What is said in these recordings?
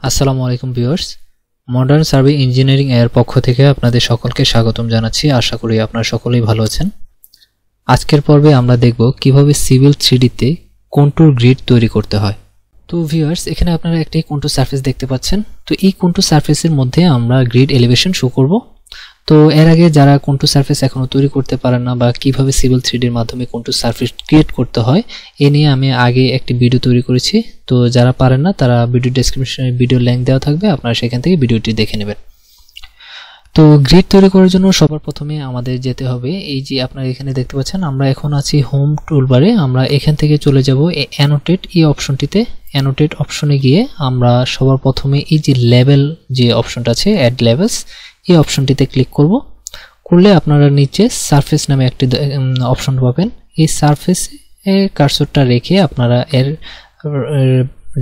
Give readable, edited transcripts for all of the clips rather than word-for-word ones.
আসসালামু আলাইকুম viewers, modern survey engineering এর পক্ষ থেকে আপনাদের সকলকে স্বাগতম জানাচ্ছি। আশা করি আপনারা সকলেই ভালো আছেন। আজকের পর্বে আমরা দেখব কিভাবে সিভিল 3D তে কন্ট্যুর গ্রিড তৈরি করতে হয়। তো ভিউয়ার্স, এখানে আপনারা একটি কন্ট্যুর সারফেস দেখতে পাচ্ছেন। তো এই কন্ট্যুর সারফেসের মধ্যে আমরা গ্রিড এলিভেশন শো করব। তো এর আগে যারা কন্ট্যুর সারফেস এখনো তৈরি করতে পারেন না বা কিভাবে সিভিল 3D এর মাধ্যমে কন্ট্যুর সারফেস ক্রিয়েট করতে হয় এ নিয়ে আমি আগে একটি ভিডিও তৈরি করেছি। তো যারা পারেন না তারা ভিডিও ডেসক্রিপশনে ভিডিও লিংক দেওয়া থাকবে, আপনারা সেখান থেকে ভিডিওটি দেখে নেবেন। তো গ্রিড তৈরি করার জন্য সবার প্রথমে আমাদের যেতে হবে, এই যে আপনারা এখানে দেখতে পাচ্ছেন আমরা এখন আছি হোম টুলবারে। আমরা এখান থেকে চলে যাব এই অ্যানোটেট এই অপশনটিতে। অ্যানোটেট অপশনে গিয়ে আমরা সবার প্রথমে এই যে লেভেল যে অপশনটা আছে অ্যাড লেভেলস এই অপশনটিতে ক্লিক করব। করলে আপনারা নিচে সারফেস নামে একটি অপশন পাবেন। এই সারফেসে কার্সরটা রেখে আপনারা এর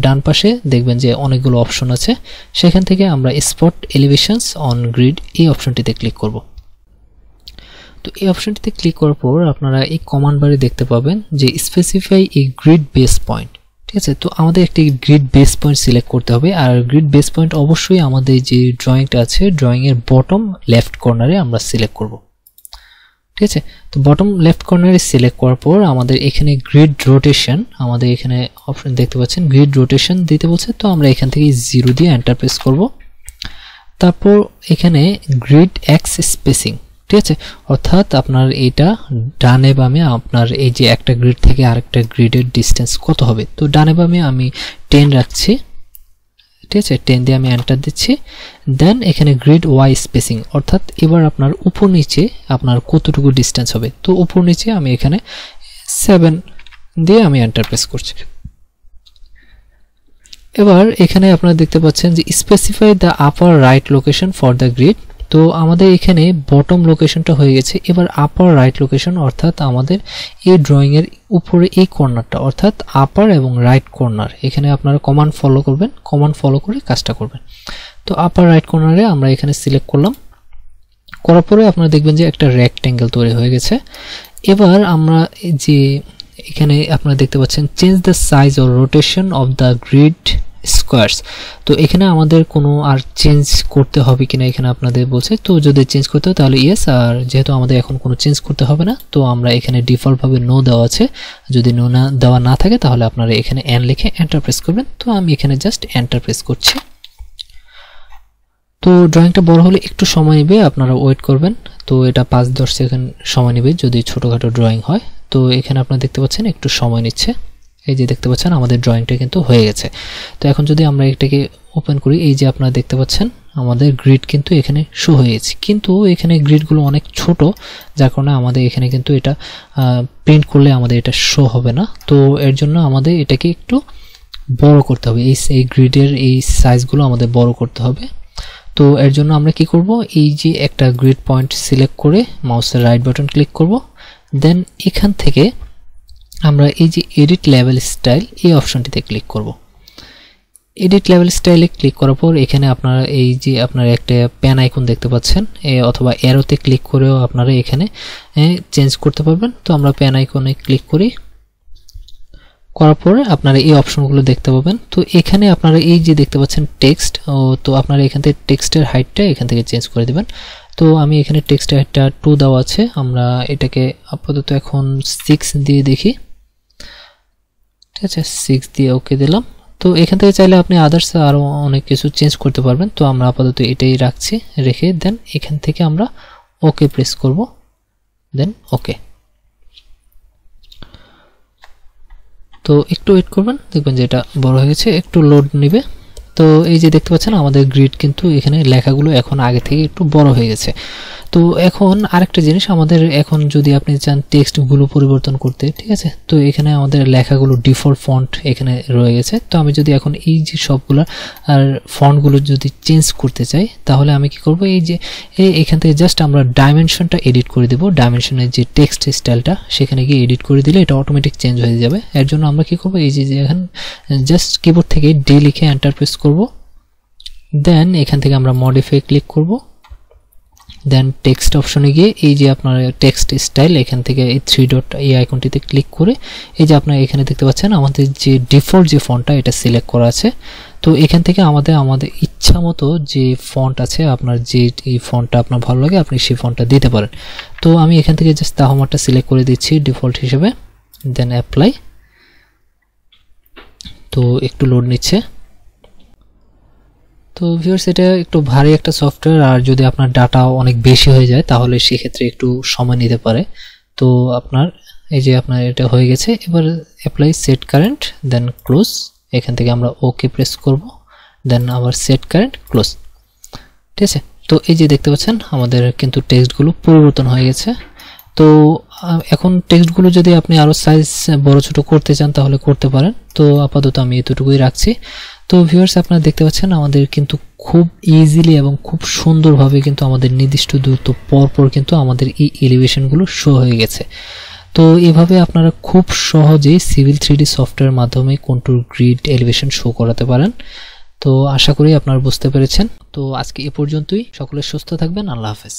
ডান পাশে দেখবেন যে অনেকগুলো অপশন আছে, সেখান থেকে আমরা স্পট এলিভেশনস অন গ্রিড এই অপশনটিতে ক্লিক করব। তো এই অপশনটিতে ক্লিক করার পর আপনারা এই কমান্ড বারে দেখতে পাবেন যে স্পেসিফাই এ গ্রিড বেস পয়েন্ট। ঠিক আছে, তো আমাদের একটি গ্রিড বেস পয়েন্ট সিলেক্ট করতে হবে। আর গ্রিড বেস পয়েন্ট অবশ্যই আমাদের যে ড্রয়িংটা আছে ড্রয়িং এর বটম লেফট কর্নারে আমরা সিলেক্ট করব। ঠিক আছে, তো বটম লেফট কর্নারে সিলেক্ট করার পর আমাদের এখানে গ্রিড রোটেশন, আমাদের এখানে অপশন দেখতে পাচ্ছেন গ্রিড রোটেশন দিতে বলছে। তো আমরা এখান থেকে 0 দিয়ে এন্টার প্রেস করব। তারপর এখানে গ্রিড এক্স স্পেসিং, ঠিক আছে, অর্থাৎ আপনার এটা ডানে বামে আপনার এই যে একটা গ্রিড থেকে আরেকটা গ্রিডের ডিসটেন্স কত হবে। তো ডানে বামে আমি 10 রাখছি। ঠিক আছে, 10 দিয়ে আমি এন্টার দিচ্ছি। দেন এখানে গ্রিড ওয়াই স্পেসিং, অর্থাৎ এবার আপনার উপর নিচে আপনার কতটুকু ডিসটেন্স হবে। তো উপর নিচে আমি এখানে 7 দিয়ে আমি এন্টার প্রেস করছি। এবার এখানে আপনারা দেখতে পাচ্ছেন যে specify the upper right location for the grid. তো আমাদের এখানে বটম লোকেশনটা হয়ে গেছে। এবার আপার রাইট লোকেশন অর্থাৎ আমাদের এই ড্রয়িং এর উপরে এই কর্নারটা, অর্থাৎ আপার এবং রাইট কর্নার, এখানে আপনারা কমান্ড ফলো করবেন, কমান্ড ফলো করে কাজটা করবেন। তো আপার রাইট কর্নারে আমরা এখানে সিলেক্ট করলাম। করার পরে আপনারা দেখবেন যে একটা রেক্ট্যাঙ্গেল তৈরি হয়ে গেছে। এবার আমরা যে এখানে আপনারা দেখতে পাচ্ছেন change the size or rotation of the grid squares. তো এখানে আমাদের কোনো আর চেঞ্জ করতে হবে কিনা এখানে আপনাদের বলছে। তো যদি চেঞ্জ করতে হয় তাহলে ইয়েস, আর যেহেতু আমাদের এখন কোনো চেঞ্জ করতে হবে না তো আমরা এখানে ডিফল্টভাবে নো দেওয়া আছে। যদি নো না দেওয়া না থাকে তাহলে আপনারা এখানে এন লিখে এন্টার প্রেস করবেন। তো আমি এখানে জাস্ট এন্টার প্রেস করছি। তো ড্রয়িংটা বড় হলে একটু সময় নেবে, আপনারা ওয়েট করবেন। তো এটা 5-10 সেকেন্ড সময় নেবে যদি ছোটোখাটো ড্রয়িং হয়। তো এখানে আপনারা দেখতে পাচ্ছেন একটু সময় নিচ্ছে। এই যে দেখতে পাচ্ছেন আমাদের ড্রয়িংটা কিন্তু হয়ে গেছে। তো এখন যদি আমরা এটাকে ওপেন করি, এই যে আপনারা দেখতে পাচ্ছেন আমাদের গ্রিড কিন্তু এখানে শো হয়ে গেছে, কিন্তু এখানে গ্রিডগুলো অনেক ছোট, যার কারণে আমাদের এখানে কিন্তু এটা প্রিন্ট করলে আমাদের এটা শো হবে না। তো এর জন্য আমাদের এটাকে একটু বড় করতে হবে, এই গ্রিডের এই সাইজগুলো আমাদের বড় করতে হবে। তো এর জন্য আমরা কি করব, এই যে একটা গ্রিড পয়েন্ট সিলেক্ট করে মাউসের রাইট বাটন ক্লিক করব। দেন এখান থেকে আমরা এই যে এডিট লেভেল স্টাইল এই অপশনটিতে ক্লিক করব। এডিট লেভেল স্টাইলে ক্লিক করার পর এখানে আপনারা এই যে আপনারা একটা প্যান আইকন দেখতে পাচ্ছেন, অথবা অ্যারোতে ক্লিক করেও আপনারা এখানে চেঞ্জ করতে পারবেন। তো আমরা প্যান আইকনে ক্লিক করি, করার পরে আপনারা এই অপশনগুলো দেখতে পাবেন। তো এখানে আপনারা এই যে দেখতে পাচ্ছেন টেক্সট, তো আপনারা এখান থেকে টেক্সটের হাইটটা এখান থেকে চেঞ্জ করে দেবেন। তো আমি এখানে টেক্সটের হাইটটা 2 দেওয়া আছে, আমরা এটাকে আপাতত এখন 6 দিয়ে দেখি। ঠিক আছে, 6 দিয়ে ওকে দিলাম। তো এখান থেকে চাইলে আপনি আদার্স আরও অনেক কিছু চেঞ্জ করতে পারবেন। তো আমরা আপাতত এটাই রাখছি, রেখে দেন এখান থেকে আমরা ওকে প্রেস করব। দেন ওকে। তো একটু ওয়েট করবেন, দেখবেন যে এটা বড় হয়ে গেছে, একটু লোড নেবে। তো এই যে দেখতে পাচ্ছেন আমাদের গ্রিড কিন্তু এখানে লেখাগুলো এখন আগে থেকে একটু বড় হয়ে গেছে। তো এখন আরেকটা জিনিস, আমাদের এখন যদি আপনি চান টেক্সটগুলো পরিবর্তন করতে, ঠিক আছে, তো এখানে আমাদের লেখাগুলো ডিফল্ট ফন্ট এখানে রয়ে গেছে। তো আমি যদি এখন এই যে সবগুলো আর ফন্টগুলো যদি চেঞ্জ করতে চাই তাহলে আমি কি করব, এই যে এখান থেকে জাস্ট আমরা ডাইমেনশনটা এডিট করে দেব। ডাইমেনশনের যে টেক্সট স্টাইলটা সেখানে গিয়ে এডিট করে দিলে এটা অটোমেটিক চেঞ্জ হয়ে যাবে। এর জন্য আমরা কি করব, এই যে এখন জাস্ট কিবোর্ড থেকে ডি লিখে এন্টার প্রেস করব। দেন এখান থেকে আমরা মডিফাই ক্লিক করব। দেন টেক্সট অপশনে গিয়ে এই যে আপনার টেক্সট স্টাইল এখান থেকে এই 3 ডট এই আইকনটিতে ক্লিক করে এই যে আপনারা এখানে দেখতে পাচ্ছেন আমাদের যে ডিফল্ট যে ফন্টটা এটা সিলেক্ট করা আছে। তো এখান থেকে আমাদের ইচ্ছা মতো যে ফন্ট আছে, আপনার যে এই ফন্টটা আপনার ভালো লাগে আপনি সেই ফন্টটা দিতে পারেন। তো আমি এখান থেকে জাস্ট তাহমারটা সিলেক্ট করে দিচ্ছি ডিফল্ট হিসেবে, দেন অ্যাপ্লাই। তো একটু লোড নিচ্ছে। তো ভিউয়ার্স এটা একটু ভারী একটা সফটওয়্যার, আর যদি আপনার ডাটা অনেক বেশি হয়ে যায় তাহলে সেক্ষেত্রে একটু সময় নিতে পারে। তো আপনার এই যে আপনার এটা হয়ে গেছে, এবার অ্যাপ্লাই সেট কারেন্ট দেন ক্লোজ। এখান থেকে আমরা ওকে প্রেস করব, দেন আবার সেট কারেন্ট ক্লোজ। ঠিক আছে, তো এই যে দেখতে পাচ্ছেন আমাদের কিন্তু টেক্সটগুলো পরিবর্তন হয়ে গেছে। তো এখন টেক্সটগুলো যদি আপনি আরও সাইজ বড় ছোট করতে চান তাহলে করতে পারেন। তো আপাতত আমি এতটুকুই রাখছি। তো ভিউয়ার্স আপনারা দেখতে পাচ্ছেন আমাদের কিন্তু খুব ইজিলি এবং খুব সুন্দরভাবে কিন্তু আমাদের নির্দিষ্ট দূরত্ব পরপর কিন্তু আমাদের এই এলিভেশনগুলো শো হয়ে গেছে। তো এভাবে আপনারা খুব সহজেই সিভিল 3D সফটওয়্যারের মাধ্যমে কন্ট্যুর, গ্রিড, এলিভেশন শো করাতে পারেন। তো আশা করি আপনারা বুঝতে পেরেছেন। তো আজকে এ পর্যন্তই। সকলে সুস্থ থাকবেন। আল্লাহ হাফেজ।